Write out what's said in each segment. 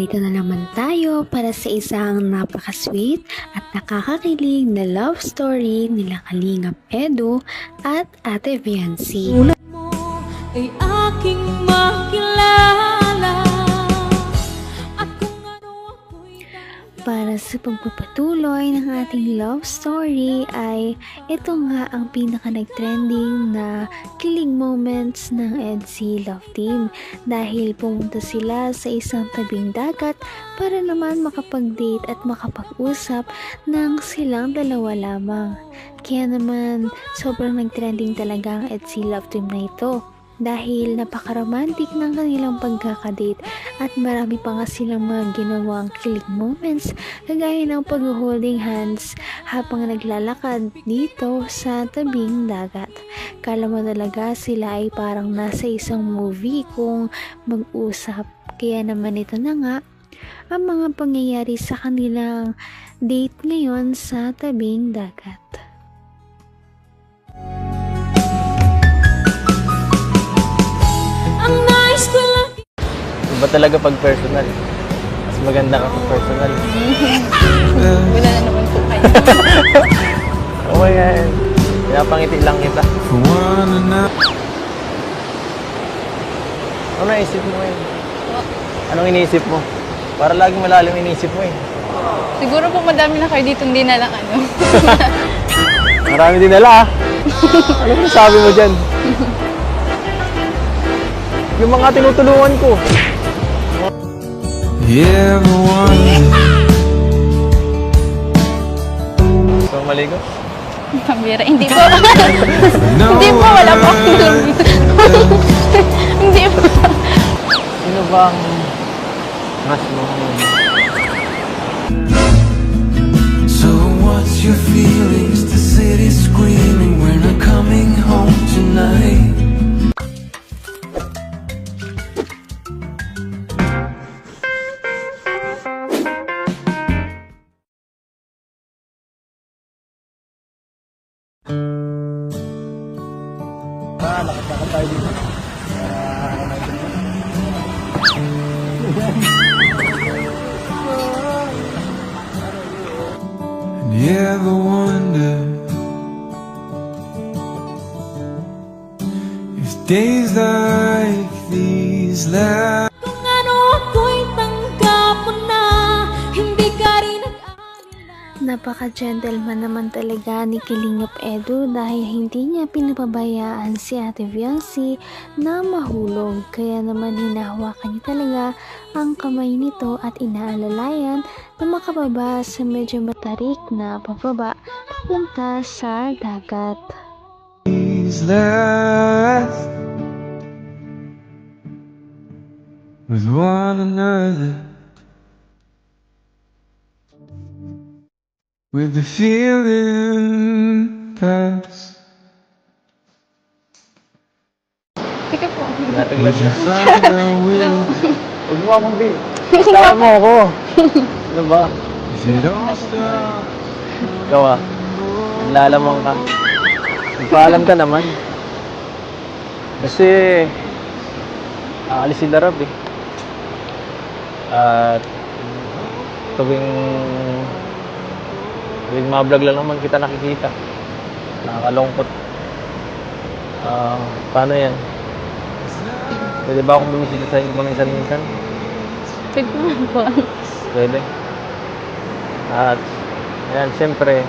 Narito na naman tayo para sa isang napaka-sweet at nakakakilig na love story nila Kalingap Edu at Ate Viancy. Mo ay aking makilala at kung ano ako'y Para sa pagpapatuloy ng ating love story ay ito nga ang pinaka nag-trending na kilig moments ng EDC Love Team dahil pumunta sila sa isang tabing dagat para naman makapag-date at makapag-usap ng silang dalawa lamang. Kaya naman sobrang nag-trending talaga ang EDC Love Team na ito. Dahil napaka-romantic ng kanilang pagkakadate at marami pa nga silang mga ginawang kilig moments kagaya ng pag-holding hands habang naglalakad dito sa tabing dagat. Kala mo talaga sila ay parang nasa isang movie kung mag-usap. Kaya naman ito na nga ang mga pangyayari sa kanilang date ngayon sa tabing dagat. Iba talaga pag personal. Mas maganda ka pag personal. Wala na naman po kayo. Oh my God. Pinapangiti lang kita. Ano naisip mo eh? Anong iniisip mo? Para laging malalim iniisip mo eh. Siguro po madami na kayo dito, hindi na lang ano. Marami din nala ah. Ano sabi mo dyan? Yung mga tinutulungan ko. So, maligo? Pambira, hindi po. Hindi po, wala po akong tulog. Hindi po. Sino bang mas mo? So what's your feelings? The city's screaming, we're not coming home tonight. Lakad tayo dito. And you ever wonder if days like these last? kung ano ako'y tanggap mo na hindi ka rin Napaka-gentleman naman talaga ni Kalingap Edu dahil hindi niya pinapabayaan si Ate Viancy na mahulog. Kaya naman hinahawakan niya talaga ang kamay nito at inaalalayan na makababa sa medyo matarik na pababa papunta sa dagat. These last with one another, with the feeling pass. Sige po. Would you find the will? Huwag mo akong Tawa mo ako. Ano ba? Is it all stop? Ikaw ah. Nalalamang ka. Nagpaalam ka naman. Kasi aalis si Darab eh. At tuwing mga vlog lang naman kita nakikita. Nakakalungkot. Paano yan? Pwede ba akong bumisita sa inyo minsan-minsan? Pwede naman po. Pwede. At yan, siyempre,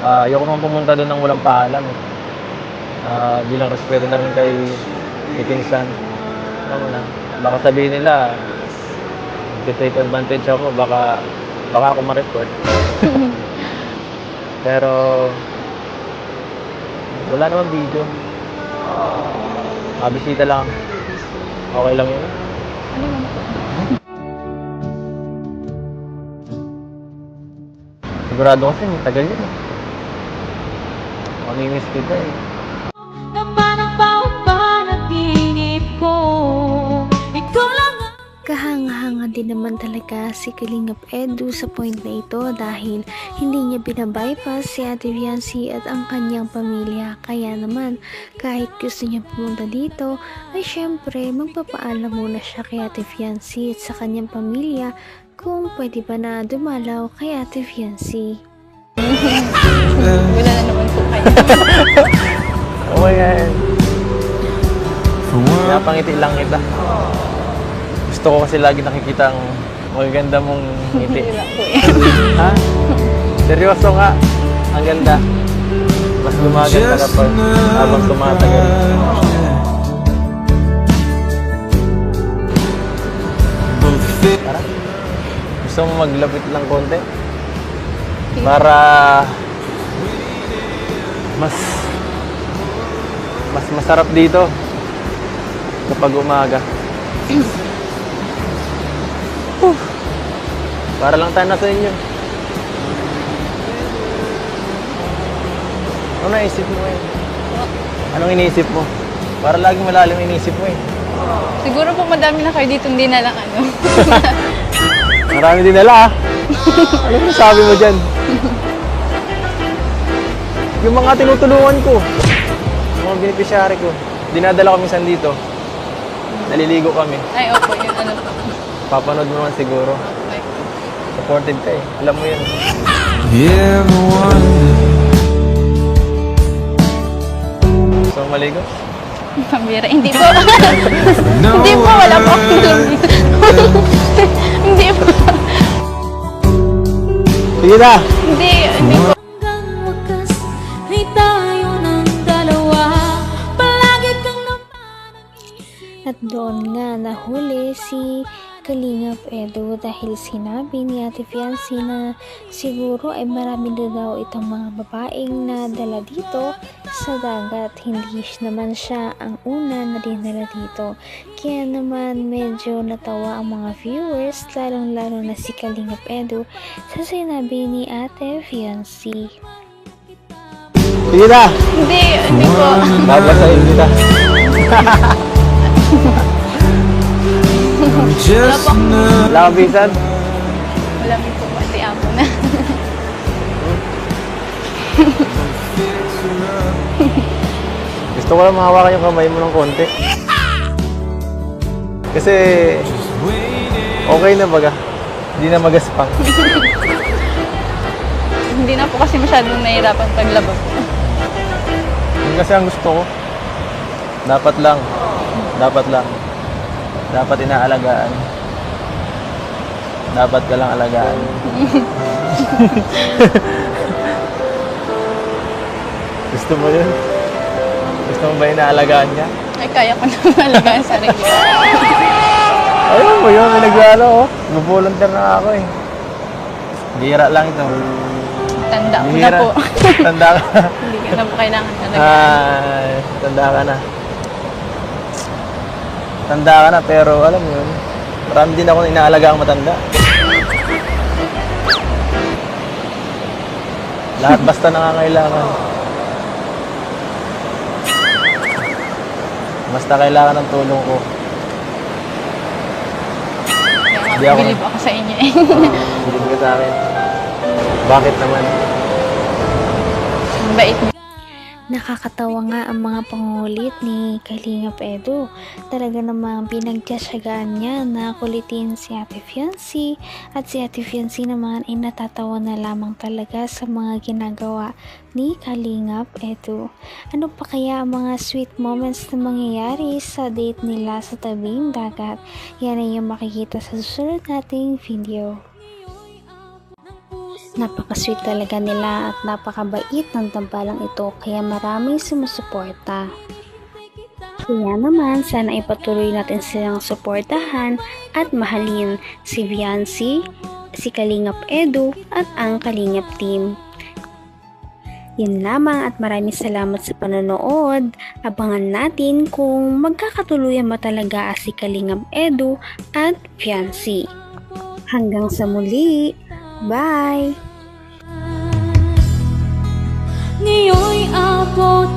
ayoko naman pumunta doon ng walang paalam eh. Bilang respeto na rin kay Pinsan. Ano na, baka sabihin nila, take advantage ako, baka ako ma-report. Pero wala naman video. Bisita lang. Okay lang yun. Ano naman po? Sigurado kasi tagal yun eh. Mamimiss kita eh. naman ang bawat panaginip ko ikaw lang ang Kahanga-hanga din naman talaga si Kalingap Edu sa point na ito dahil hindi niya binabypass si Ate Fiancy at ang kanyang pamilya. Kaya naman, kahit gusto niya pumunta dito, ay syempre magpapaalam muna siya kay Ate Fiancy at sa kanyang pamilya kung pwede ba na dumalaw kay Ate Fiancy. Wala na naman po kayo. Oh my God. Pinapangiti lang kita. Gusto ko kasi lagi nakikita ang magaganda mong ngiti. Wala po eh. Ha? Seryoso nga. Ang ganda. Mas gumaganda kapag habang tumatagal. Tara. Gusto mo maglapit lang konti? Para mas masarap dito kapag umaga. Para lang tayo nasa inyo. Ano naisip mo eh? Anong iniisip mo? Para laging malalim ang iniisip mo eh. Siguro po madami na kayo dito, hindi na lang ano. Marami din nila ah. Ano sabi mo dyan? Yung mga tinutulungan ko, yung mga beneficiary ko, dinadala ko minsan dito. Naliligo kami. Ay, opo, yun ano po. Papanood mo naman siguro. Okay. Supported ka eh. Alam mo yun. So, maligo? Pambira, hindi po. Hindi po, wala po akong tulog. Hindi po. Sige na! Hindi po. Hanggang wakas ay tayo ng dalawa. Palagi kang At doon nga nahuli si Kalingap Edu dahil sinabi ni Ate Fiancy na siguro ay marami na daw itong mga babaeng na dala dito sa dagat. Hindi naman siya ang una na dinala dito. Kaya naman medyo natawa ang mga viewers, lalong-lalo na si Kalingap Edu sa sinabi ni Ate Fiancy. Sige na! Hindi po. Babasahin kita. Wala kang bisan? Wala po, pati amo na. Gusto ko lang mahawakan yung kamay mo ng konti. Kasi okay na baga. Hindi na magaspang. Hindi na po kasi masyadong nahihirapan paglaba po. Yun kasi ang gusto ko. Dapat lang. Dapat inaalagaan. Dapat ka lang alagaan. Gusto mo yun? Gusto mo ba inaalagaan ka? Ay, kaya ko na alagaan sarili. Ayun mo yun, may nag-ano oh. Mag-volunteer na ako eh. Bihira lang ito. Tanda ko na Bihira. po. Tanda ka. Hindi ka na po kailangan alagaan. Ay, tanda ka na. Tanda ka na, pero alam mo yun, marami din ako inaalaga ang matanda. Lahat basta nangangailangan. Basta kailangan ng tulong ko. Hindi Kaya ako- nga, bilib ako sa inyo eh. Bilib ka sa akin. Bakit naman? Ang bait niyo. Nakakatawa nga ang mga pangulit ni Kalingap Edu. Talaga namang pinagtyasagaan niya na kulitin si Ate Fiancy at si Ate Fiancy naman ay natatawa na lamang talaga sa mga ginagawa ni Kalingap Edu. Ano pa kaya ang mga sweet moments na mangyayari sa date nila sa tabing dagat? Yan ay yung makikita sa susunod nating video. Napaka-sweet talaga nila at napakabait ng tambalang ito kaya maraming sumusuporta. Kaya naman sana ipatuloy natin silang suportahan at mahalin si Fiancy, si Kalingap Edu at ang Kalingap team. Yun lamang at maraming salamat sa panonood. Abangan natin kung magkakatuluyan ba talaga si Kalingap Edu at Fiancy. Hanggang sa muli! Bye! ngayon'y abot